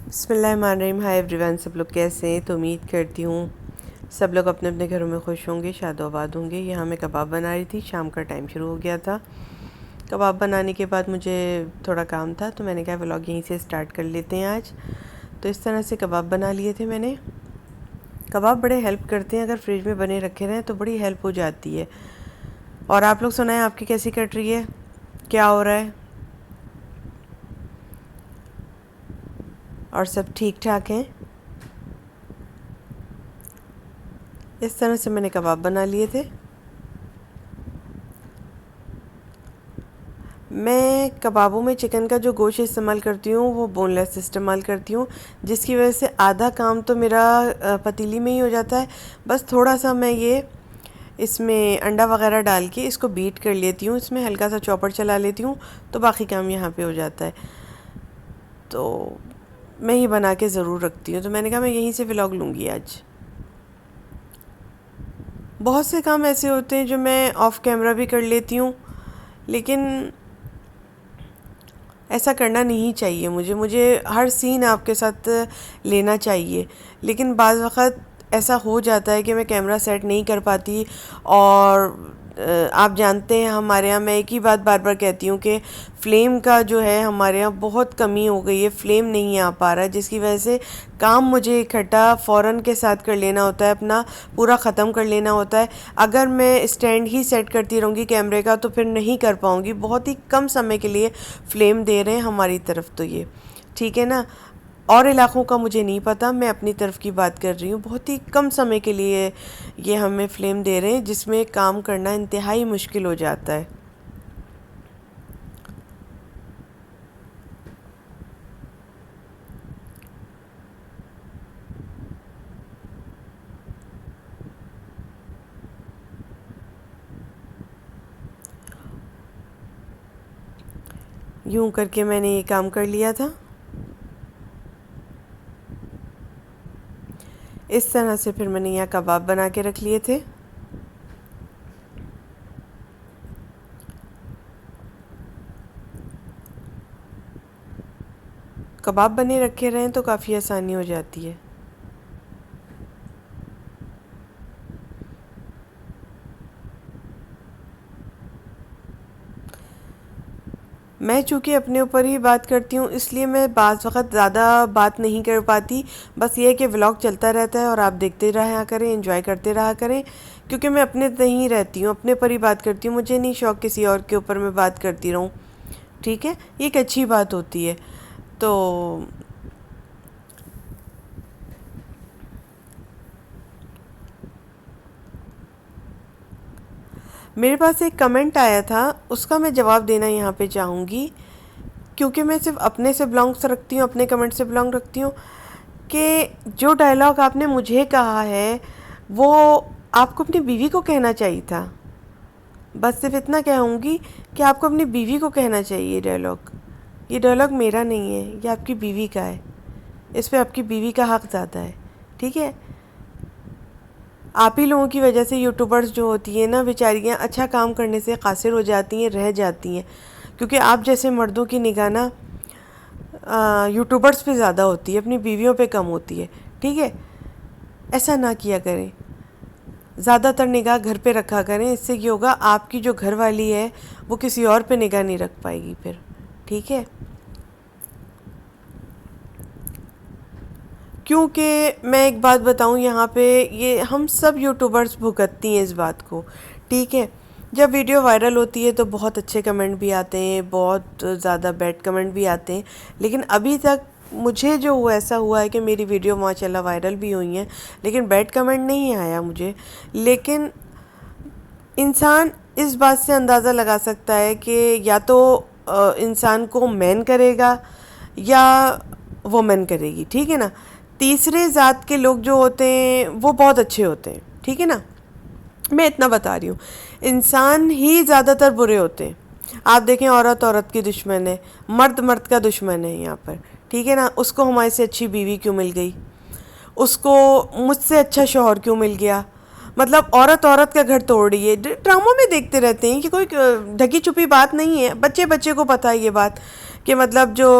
بسم اللہ الرحمن الرحیم۔ ہائی ایوری ون، سب لوگ کیسے ہیں؟ تو امید کرتی ہوں سب لوگ اپنے اپنے گھروں میں خوش ہوں گے، شاد و آباد ہوں گے۔ یہاں میں کباب بنا رہی تھی، شام کا ٹائم شروع ہو گیا تھا۔ کباب بنانے کے بعد مجھے تھوڑا کام تھا تو میں نے کہا ولاگ یہیں سے سٹارٹ کر لیتے ہیں آج۔ تو اس طرح سے کباب بنا لیے تھے میں نے۔ کباب بڑے ہیلپ کرتے ہیں، اگر فریج میں بنے رکھے رہیں تو بڑی ہیلپ ہو جاتی ہے۔ اور آپ لوگ سنائیں، آپ کی کیسی کٹ رہی ہے؟ کیا ہو رہا ہے؟ اور سب ٹھیک ٹھاک ہیں؟ اس طرح سے میں نے کباب بنا لیے تھے۔ میں کبابوں میں چکن کا جو گوشت استعمال کرتی ہوں وہ بون لیس استعمال کرتی ہوں، جس کی وجہ سے آدھا کام تو میرا پتیلی میں ہی ہو جاتا ہے۔ بس تھوڑا سا میں یہ اس میں انڈا وغیرہ ڈال کے اس کو بیٹ کر لیتی ہوں، اس میں ہلکا سا چاپر چلا لیتی ہوں تو باقی کام یہاں پہ ہو جاتا ہے۔ تو میں ہی بنا کے ضرور رکھتی ہوں، تو میں نے کہا میں یہیں سے ولاگ لوں گی آج۔ بہت سے کام ایسے ہوتے ہیں جو میں آف کیمرہ بھی کر لیتی ہوں، لیکن ایسا کرنا نہیں چاہیے مجھے ہر سین آپ کے ساتھ لینا چاہیے، لیکن بعض وقت ایسا ہو جاتا ہے کہ میں کیمرہ سیٹ نہیں کر پاتی۔ اور آپ جانتے ہیں ہمارے یہاں، میں ایک ہی بات بار بار کہتی ہوں کہ فلیم کا جو ہے ہمارے یہاں بہت کمی ہو گئی ہے، فلیم نہیں آ پا رہا ہے، جس کی وجہ سے کام مجھے اکٹھا فوراً کے ساتھ کر لینا ہوتا ہے، اپنا پورا ختم کر لینا ہوتا ہے۔ اگر میں اسٹینڈ ہی سیٹ کرتی رہوں گی کیمرے کا تو پھر نہیں کر پاؤں گی۔ بہت ہی کم سمے کے لیے فلیم دے رہے ہیں ہماری طرف، تو یہ ٹھیک ہے نا۔ اور علاقوں کا مجھے نہیں پتا، میں اپنی طرف کی بات کر رہی ہوں۔ بہت ہی کم سمے کے لیے یہ ہمیں فلیم دے رہے ہیں، جس میں کام کرنا انتہائی مشکل ہو جاتا ہے۔ یوں کر کے میں نے یہ کام کر لیا تھا۔ اس طرح سے پھر میں نے یہاں کباب بنا کے رکھ لیے تھے۔ کباب بنے رکھے رہیں تو کافی آسانی ہو جاتی ہے۔ میں چونکہ اپنے اوپر ہی بات کرتی ہوں، اس لیے میں بعض وقت زیادہ بات نہیں کر پاتی۔ بس یہ ہے کہ ولاگ چلتا رہتا ہے اور آپ دیکھتے رہا کریں، انجوائے کرتے رہا کریں، کیونکہ میں اپنے نہیں رہتی ہوں، اپنے پر ہی بات کرتی ہوں۔ مجھے نہیں شوق کسی اور کے اوپر میں بات کرتی رہوں، ٹھیک ہے؟ یہ ایک اچھی بات ہوتی ہے۔ تو میرے پاس ایک کمنٹ آیا تھا، اس کا میں جواب دینا یہاں پہ چاہوں گی، کیونکہ میں صرف اپنے سے بلانگس رکھتی ہوں، اپنے کمنٹ سے بلانگ رکھتی ہوں، کہ جو ڈائلاگ آپ نے مجھے کہا ہے وہ آپ کو اپنی بیوی کو کہنا چاہیے تھا۔ بس صرف اتنا کہوں گی کہ آپ کو اپنی بیوی کو کہنا چاہیے یہ ڈائلاگ۔ یہ ڈائلاگ میرا نہیں ہے، یہ آپ کی بیوی کا ہے۔ اس پہ آپ کی بیوی کا حق زیادہ ہے، ٹھیک ہے؟ آپ ہی لوگوں کی وجہ سے یوٹیوبرز جو ہوتی ہیں نا بیچاریاں، اچھا کام کرنے سے قاصر ہو جاتی ہیں، رہ جاتی ہیں، کیونکہ آپ جیسے مردوں کی نگاہ نا یوٹیوبرز پہ زیادہ ہوتی ہے، اپنی بیویوں پہ کم ہوتی ہے، ٹھیک ہے؟ ایسا نہ کیا کریں، زیادہ تر نگاہ گھر پہ رکھا کریں۔ اس سے یہ ہوگا آپ کی جو گھر والی ہے وہ کسی اور پہ نگاہ نہیں رکھ پائے گی پھر، ٹھیک ہے؟ کیونکہ میں ایک بات بتاؤں یہاں پہ، یہ ہم سب یوٹیوبرز بھگتتی ہیں اس بات کو، ٹھیک ہے؟ جب ویڈیو وائرل ہوتی ہے تو بہت اچھے کمنٹ بھی آتے ہیں، بہت زیادہ بیڈ کمنٹ بھی آتے ہیں، لیکن ابھی تک مجھے جو ایسا ہوا ہے کہ میری ویڈیو ماشاءاللہ وائرل بھی ہوئی ہیں لیکن بیڈ کمنٹ نہیں آیا مجھے۔ لیکن انسان اس بات سے اندازہ لگا سکتا ہے کہ یا تو انسان کو مین کرے گا یا وومن کرے گی، ٹھیک ہے نا؟ تیسرے ذات کے لوگ جو ہوتے ہیں وہ بہت اچھے ہوتے ہیں، ٹھیک ہے نا؟ میں اتنا بتا رہی ہوں، انسان ہی زیادہ تر برے ہوتے ہیں۔ آپ دیکھیں، عورت عورت کی دشمن ہے، مرد مرد کا دشمن ہے یہاں پر، ٹھیک ہے نا؟ اس کو ہمارے سے اچھی بیوی کیوں مل گئی؟ اس کو مجھ سے اچھا شوہر کیوں مل گیا؟ مطلب عورت عورت کا گھر توڑ رہی ہے۔ ڈراموں میں دیکھتے رہتے ہیں کہ کوئی ڈھکی چھپی بات نہیں ہے، بچے بچے کو پتہ ہے یہ بات، کہ مطلب جو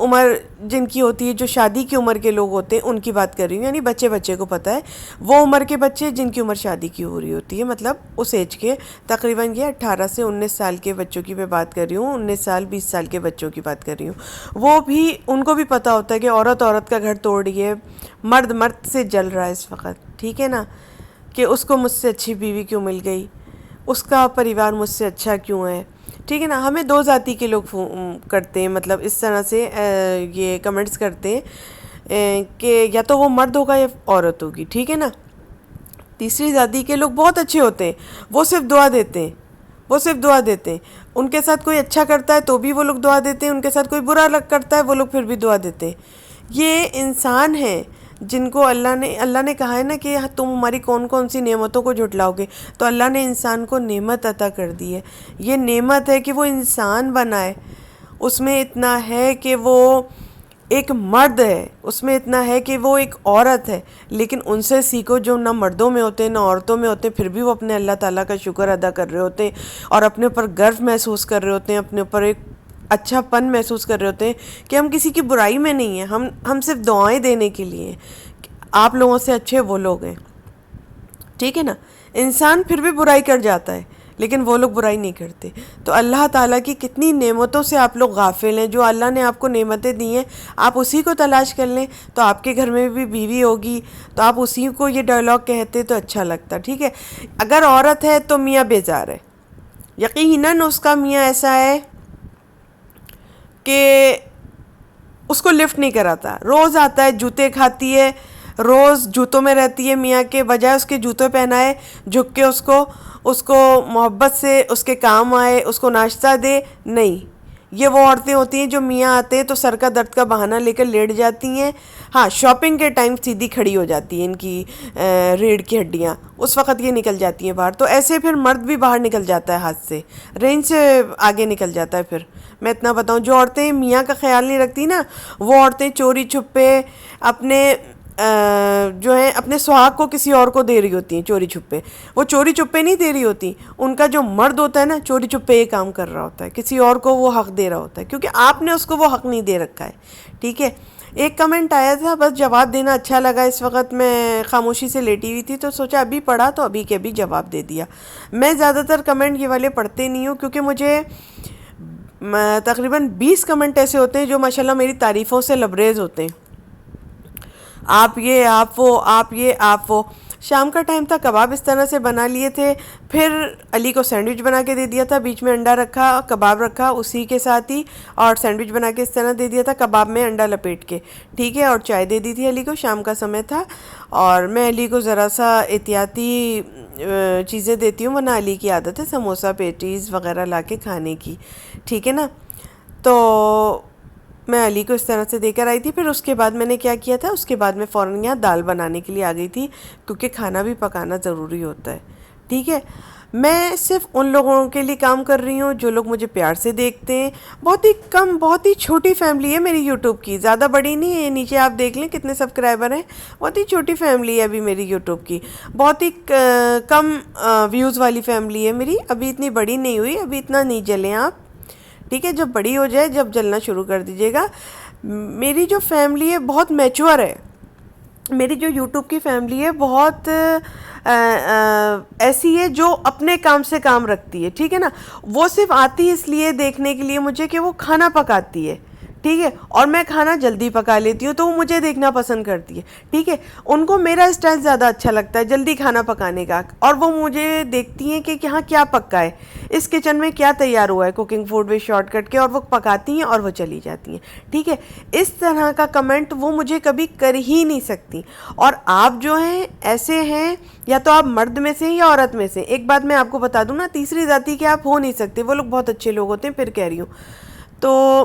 عمر جن کی ہوتی ہے، جو شادی کی عمر کے لوگ ہوتے ہیں ان کی بات کر رہی ہوں، یعنی بچے کو پتہ ہے، وہ عمر کے بچے جن کی عمر شادی کی ہو رہی ہوتی ہے، مطلب اس ایج کے تقریباً یہ 18 سے 19 سال کے بچوں کی میں بات کر رہی ہوں، 19 سال 20 سال کے بچوں کی بات کر رہی ہوں. وہ بھی ان کو بھی پتہ ہوتا ہے کہ عورت کا گھر توڑ رہی ہے، مرد سے جل رہا ہے اس وقت، ٹھیک ہے نا، کہ اس کو مجھ سے اچھی بیوی کیوں مل گئی، اس کا پریوار مجھ سے اچھا کیوں ہے، ٹھیک ہے نا. ہمیں دو ذاتی کے لوگ کرتے ہیں، مطلب اس طرح سے یہ کمنٹس کرتے ہیں کہ یا تو وہ مرد ہوگا یا عورت ہوگی، ٹھیک ہے نا. تیسری ذاتی کے لوگ بہت اچھے ہوتے ہیں، وہ صرف دعا دیتے ہیں، ان کے ساتھ کوئی اچھا کرتا ہے تو بھی وہ لوگ دعا دیتے ہیں، ان کے ساتھ کوئی برا کرتا ہے وہ لوگ پھر بھی دعا دیتے ہیں. یہ انسان ہیں جن کو اللہ نے کہا ہے نا کہ تم ہماری کون کون سی نعمتوں کو جھٹلاؤ گے، تو اللہ نے انسان کو نعمت عطا کر دی ہے. یہ نعمت ہے کہ وہ انسان بنا ہے، اس میں اتنا ہے کہ وہ ایک مرد ہے، اس میں اتنا ہے کہ وہ ایک عورت ہے، لیکن ان سے سیکھو جو نہ مردوں میں ہوتے ہیں نہ عورتوں میں ہوتے ہیں، پھر بھی وہ اپنے اللہ تعالیٰ کا شکر ادا کر رہے ہوتے ہیں اور اپنے اوپر گرو محسوس کر رہے ہوتے ہیں، اپنے اوپر ایک اچھا پن محسوس کر رہے ہوتے ہیں کہ ہم کسی کی برائی میں نہیں ہیں، ہم صرف دعائیں دینے کے لیے ہیں. آپ لوگوں سے اچھے وہ لوگ ہیں، ٹھیک ہے نا. انسان پھر بھی برائی کر جاتا ہے لیکن وہ لوگ برائی نہیں کرتے. تو اللہ تعالیٰ کی کتنی نعمتوں سے آپ لوگ غافل ہیں. جو اللہ نے آپ کو نعمتیں دی ہیں آپ اسی کو تلاش کر لیں، تو آپ کے گھر میں بھی بیوی ہوگی تو آپ اسی کو یہ ڈائلاگ کہتے تو اچھا لگتا، ٹھیک ہے. اگر عورت ہے تو میاں بیزار ہے، یقیناً اس کا میاں ایسا ہے کہ اس کو لفٹ نہیں کراتا، روز آتا ہے، جوتے کھاتی ہے، روز جوتوں میں رہتی ہے، میاں کے بجائے اس کے جوتے پہنائے، جھک کے اس کو محبت سے اس کے کام آئے، اس کو ناشتہ دے. نہیں، یہ وہ عورتیں ہوتی ہیں جو میاں آتے ہیں تو سر کا درد کا بہانہ لے کر لیٹ جاتی ہیں. ہاں، شاپنگ کے ٹائم سیدھی کھڑی ہو جاتی ہیں ان کی ریڑھ کی ہڈیاں، اس وقت یہ نکل جاتی ہیں باہر. تو ایسے پھر مرد بھی باہر نکل جاتا ہے، ہاتھ سے رینج سے آگے نکل جاتا ہے. پھر میں اتنا بتاؤں، جو عورتیں میاں کا خیال نہیں رکھتی نا، وہ عورتیں چوری چھپے اپنے جو ہیں اپنے سہاگ کو کسی اور کو دے رہی ہوتی ہیں. چوری چھپے وہ چوری چھپے نہیں دے رہی ہوتی، ان کا جو مرد ہوتا ہے نا چوری چھپے یہ کام کر رہا ہوتا ہے، کسی اور کو وہ حق دے رہا ہوتا ہے، کیونکہ آپ نے اس کو وہ حق نہیں دے رکھا ہے، ٹھیک ہے. ایک کمنٹ آیا تھا، بس جواب دینا اچھا لگا، اس وقت میں خاموشی سے لیٹی ہوئی تھی تو سوچا ابھی پڑھا تو ابھی کے ابھی جواب دے دیا. میں زیادہ تر کمنٹ یہ والے پڑھتے نہیں ہوں، کیونکہ مجھے تقریباً 20 کمنٹ ایسے ہوتے ہیں جو ماشاءاللہ میری تعریفوں سے لبریز ہوتے ہیں. آپ یہ، آپ وہ، آپ یہ، آپ وہ. شام کا ٹائم تھا، کباب اس طرح سے بنا لیے تھے، پھر علی کو سینڈوچ بنا کے دے دیا تھا، بیچ میں انڈا رکھا، کباب رکھا اسی کے ساتھ ہی، اور سینڈوچ بنا کے اس طرح دے دیا تھا کباب میں انڈا لپیٹ کے، ٹھیک ہے. اور چائے دے دی تھی علی کو، شام کا سمے تھا، اور میں علی کو ذرا سا احتیاطی چیزیں دیتی ہوں، ورنہ علی کی عادت ہے سموسہ پیٹیز وغیرہ لا کے کھانے کی، ٹھیک ہے نا. تو میں علی کو اس طرح سے دے کر آئی تھی. پھر اس کے بعد میں نے کیا کیا تھا، اس کے بعد میں فوراً یہاں دال بنانے کے لیے آ گئی تھی، کیونکہ کھانا بھی پکانا ضروری ہوتا ہے، ٹھیک ہے. میں صرف ان لوگوں کے لیے کام کر رہی ہوں جو لوگ مجھے پیار سے دیکھتے ہیں. بہت ہی کم، بہت ہی چھوٹی فیملی ہے میری یوٹیوب کی، زیادہ بڑی نہیں ہے. نیچے آپ دیکھ لیں کتنے سبسکرائبر ہیں، بہت ہی چھوٹی فیملی ہے ابھی میری یوٹیوب کی، بہت ہی کم ویوز والی فیملی ہے میری، ابھی اتنی بڑی نہیں ہوئی، ابھی اتنا نہیں جلیں آپ، ٹھیک ہے. جب بڑی ہو جائے، جب جلنا شروع کر دیجیے گا. میری جو فیملی ہے بہت میچور ہے، میری جو یوٹیوب کی فیملی ہے بہت ایسی ہے جو اپنے کام سے کام رکھتی ہے، ٹھیک ہے نا. وہ صرف آتی اس لیے دیکھنے کے لیے مجھے کہ وہ کھانا پکاتی ہے، ٹھیک ہے، اور میں کھانا جلدی پکا لیتی ہوں تو وہ مجھے دیکھنا پسند کرتی ہے، ٹھیک ہے. ان کو میرا اسٹائل زیادہ اچھا لگتا ہے جلدی کھانا پکانے کا، اور وہ مجھے دیکھتی ہیں کہ یہاں کیا پکا ہے، اس کچن میں کیا تیار ہوا ہے کوکنگ فوڈ میں شارٹ کٹ کے، اور وہ پکاتی ہیں اور وہ چلی جاتی ہیں، ٹھیک ہے. اس طرح کا کمنٹ وہ مجھے کبھی کر ہی نہیں سکتی. اور آپ جو ہیں ایسے ہیں، یا تو آپ مرد میں سے یا عورت میں سے. ایک بات میں آپ کو بتا دوں نا، تیسری ذاتی کے آپ ہو نہیں سکتے، وہ لوگ بہت اچھے لوگ ہوتے ہیں، پھر کہہ رہی ہوں. تو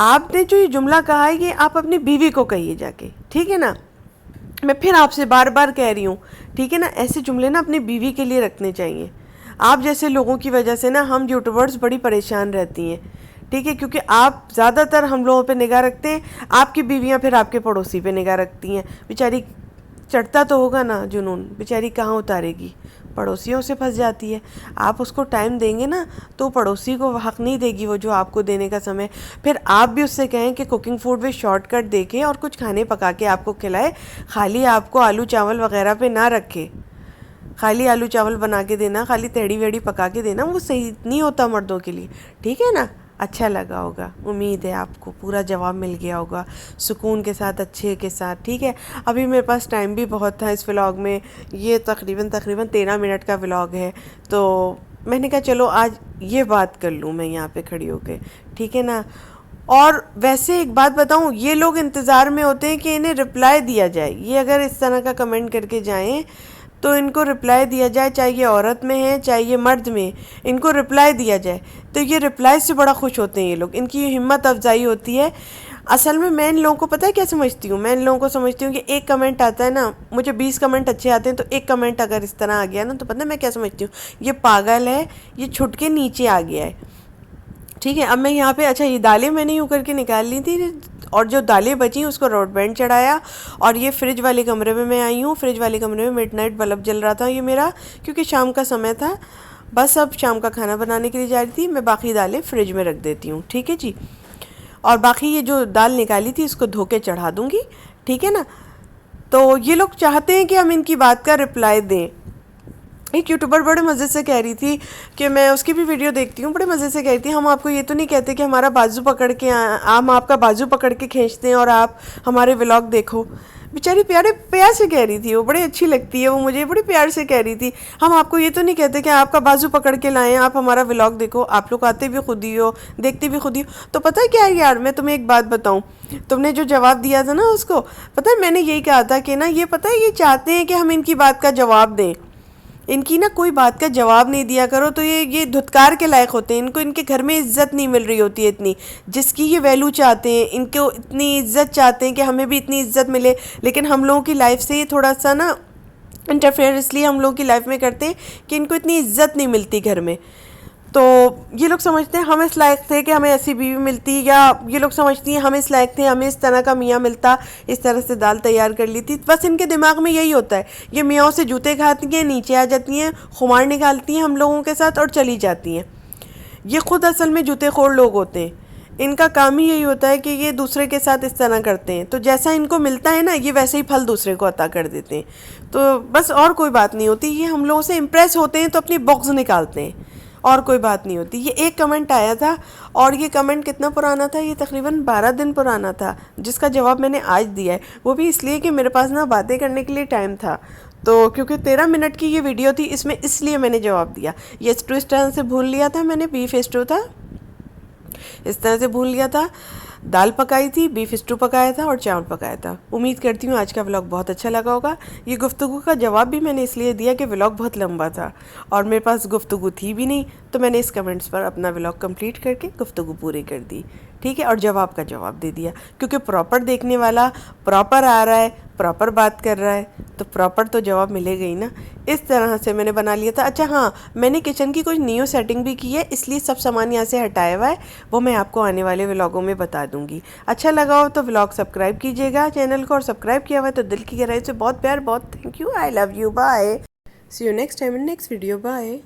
آپ نے جو یہ جملہ کہا ہے یہ آپ اپنی بیوی کو کہیے جا کے، ٹھیک ہے نا. میں پھر آپ سے بار بار کہہ رہی ہوں، ٹھیک ہے نا، ایسے جملے نا اپنی بیوی کے لیے رکھنے چاہیے. آپ جیسے لوگوں کی وجہ سے نا ہم یوٹیوبرز بڑی پریشان رہتی ہیں، ٹھیک ہے، کیونکہ آپ زیادہ تر ہم لوگوں پہ نگاہ رکھتے ہیں، آپ کی بیویاں پھر آپ کے پڑوسی پہ نگاہ رکھتی ہیں. بیچاری چڑھتا تو ہوگا نا جنون، بیچاری کہاں اتارے گی، پڑوسیوں سے پھنس جاتی ہے. آپ اس کو ٹائم دیں گے نا تو پڑوسی کو حق نہیں دے گی وہ جو آپ کو دینے کا سمے. پھر آپ بھی اس سے کہیں کہ کوکنگ فوڈ میں شارٹ کٹ دے کے اور کچھ کھانے پکا کے آپ کو کھلائے, خالی آپ کو آلو چاول وغیرہ پہ نہ رکھے. خالی آلو چاول بنا کے دینا, خالی تہڑی ویڑی پکا کے دینا, وہ صحیح نہیں ہوتا مردوں کے لیے. ٹھیک ہے نا؟ اچھا لگا ہوگا, امید ہے آپ کو پورا جواب مل گیا ہوگا سکون کے ساتھ, اچھے کے ساتھ. ٹھیک ہے, ابھی میرے پاس ٹائم بھی بہت تھا اس ولاگ میں. یہ تقریباً 13 منٹ کا ولاگ ہے, تو میں نے کہا چلو آج یہ بات کر لوں میں یہاں پہ کھڑی ہو کے. ٹھیک ہے نا؟ اور ویسے ایک بات بتاؤں, یہ لوگ انتظار میں ہوتے ہیں کہ انہیں رپلائی دیا جائے. یہ اگر اس طرح کا کمنٹ کر کے جائیں تو ان کو رپلائی دیا جائے, چاہے یہ عورت میں ہے چاہے یہ مرد میں, ان کو رپلائی دیا جائے. تو یہ رپلائی سے بڑا خوش ہوتے ہیں یہ لوگ, ان کی یہ ہمت افزائی ہوتی ہے. اصل میں ان لوگوں کو پتہ ہے کیا سمجھتی ہوں, میں ان لوگوں کو سمجھتی ہوں کہ ایک کمنٹ آتا ہے نا, مجھے 20 کمنٹ اچھے آتے ہیں, تو ایک کمنٹ اگر اس طرح آ گیا نا تو پتہ ہے میں کیا سمجھتی ہوں, یہ پاگل ہے, یہ چھٹ کے نیچے آ گیا ہے. ٹھیک ہے, اب میں یہاں پہ اچھا یہ دالیں میں نے یوں کر کے نکال لی تھی, اور جو دالیں بچیں اس کو روڈ بینڈ چڑھایا, اور یہ فریج والے کمرے میں آئی ہوں. فریج والے کمرے میں مڈ نائٹ بلب جل رہا تھا یہ میرا, کیونکہ شام کا سمے تھا. بس اب شام کا کھانا بنانے کے لیے جا رہی تھی میں, باقی دالیں فریج میں رکھ دیتی ہوں. ٹھیک ہے جی, اور باقی یہ جو دال نکالی تھی اس کو دھو کے چڑھا دوں گی. ٹھیک ہے نا؟ تو یہ لوگ چاہتے ہیں کہ ہم ان کی بات کا رپلائی دیں. ایک یوٹیوبر بڑے مزے سے کہہ رہی تھی کہ میں اس کی بھی ویڈیو دیکھتی ہوں, بڑے مزے سے کہہ رہی تھی ہم آپ کو یہ تو نہیں کہتے کہ ہمارا بازو پکڑ کے ہم آپ کا بازو پکڑ کے کھینچتے ہیں اور آپ ہمارے ولاگ دیکھو. بیچاری پیار سے کہہ رہی تھی, وہ بڑی اچھی لگتی ہے, وہ مجھے بڑے پیار سے کہہ رہی تھی ہم آپ کو یہ تو نہیں کہتے کہ آپ کا بازو پکڑ کے لائیں, آپ ہمارا ولاگ دیکھو, آپ لوگ آتے بھی خود ہی ہو, دیکھتے بھی خود ہی ہو. تو پتہ ہے کیا یار, میں تمہیں ایک بات بتاؤں, تم نے جو جواب دیا تھا نا اس کو, پتہ ہے میں نے یہی کہا تھا کہ نا یہ پتہ ہے یہ چاہتے ہیں کہ ہم ان کی بات کا جواب دیں. ان کی نا کوئی بات کا جواب نہیں دیا کرو تو یہ دھتکار کے لائق ہوتے ہیں. ان کو ان کے گھر میں عزت نہیں مل رہی ہوتی ہے اتنی, جس کی یہ ویلیو چاہتے ہیں, ان کو اتنی عزت چاہتے ہیں کہ ہمیں بھی اتنی عزت ملے. لیکن ہم لوگوں کی لائف سے یہ تھوڑا سا نا انٹرفیئر اس لیے ہم لوگوں کی لائف میں کرتے ہیں کہ ان کو اتنی عزت نہیں ملتی گھر میں. تو یہ لوگ سمجھتے ہیں ہم اس لائق تھے کہ ہمیں ایسی بیوی ملتی, یا یہ لوگ سمجھتی ہیں ہم اس لائق تھے ہمیں اس طرح کا میاں ملتا, اس طرح سے دال تیار کر لی تھی. بس ان کے دماغ میں یہی ہوتا ہے, یہ میاں سے جوتے کھاتی ہیں, نیچے آ جاتی ہیں, خمار نکالتی ہیں ہم لوگوں کے ساتھ اور چلی جاتی ہیں. یہ خود اصل میں جوتے خور لوگ ہوتے ہیں. ان کا کام ہی یہی ہوتا ہے کہ یہ دوسرے کے ساتھ اس طرح کرتے ہیں, تو جیسا ان کو ملتا ہے نا یہ ویسے ہی پھل دوسرے کو عطا کر دیتے ہیں. تو بس اور کوئی بات نہیں ہوتی, یہ ہم لوگوں سے امپریس ہوتے ہیں تو اپنی بغض نکالتے ہیں, اور کوئی بات نہیں ہوتی. یہ ایک کمنٹ آیا تھا, اور یہ کمنٹ کتنا پرانا تھا, یہ تقریباً 12 دن پرانا تھا, جس کا جواب میں نے آج دیا ہے. وہ بھی اس لیے کہ میرے پاس نا باتیں کرنے کے لیے ٹائم تھا, تو کیونکہ 13 منٹ کی یہ ویڈیو تھی اس لیے میں نے جواب دیا. یہ اسٹو اس طرح سے بھون لیا تھا میں نے, بیف اسٹو تھا, اس طرح سے بھون لیا تھا, دال پکائی تھی, بیف اسٹو پکایا تھا, اور چاول پکایا تھا. امید کرتی ہوں آج کا ولاگ بہت اچھا لگا ہوگا. یہ گفتگو کا جواب بھی میں نے اس لیے دیا کہ ولاگ بہت لمبا تھا اور میرے پاس گفتگو تھی بھی نہیں, تو میں نے اس کمنٹس پر اپنا ولاگ کمپلیٹ کر کے گفتگو پوری کر دی. ٹھیک ہے, اور جواب کا جواب دے دیا, کیونکہ پراپر دیکھنے والا پراپر آ رہا ہے, پراپر بات کر رہا ہے, تو پراپر تو جواب ملے گا ہی نا. اس طرح سے میں نے بنا لیا تھا. اچھا ہاں, میں نے کچن کی کچھ نیو سیٹنگ بھی کی ہے, اس لیے سب سامان یہاں سے ہٹایا ہوا ہے, وہ میں آپ کو آنے والے ولاگوں میں بتا دوں گی. اچھا لگا ہو تو ولاگ سبسکرائب کیجیے گا چینل کو, اور سبسکرائب کیا ہوا ہے تو دل کی گہرائی سے بہت پیار, بہت thank you, I love you, bye, see you next time in next video, bye.